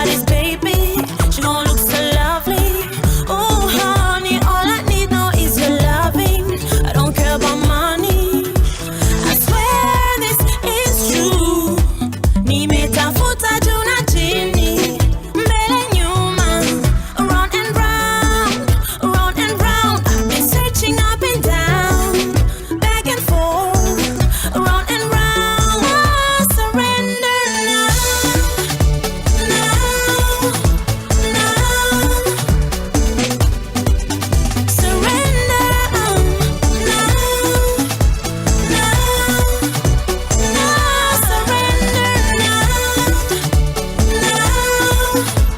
bodies, baby. She gon' look so lovely. Oh, honey, all I need now is your loving. I don't care about money. I swear this is true. Nimetafuta juu na chini, mbele nyuma, around and round, around and round. I've been searching up and down, back and forth, around and round. Oh, surrender now, now, now. Surrender now, now,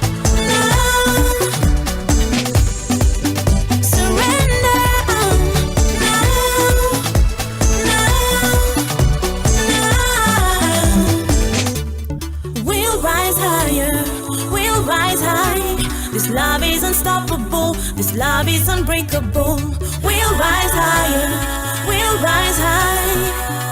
now. Surrender now, we'll rise higher, we'll rise high. This love is unstoppable, this love is unbreakable. We'll rise higher, we'll rise high.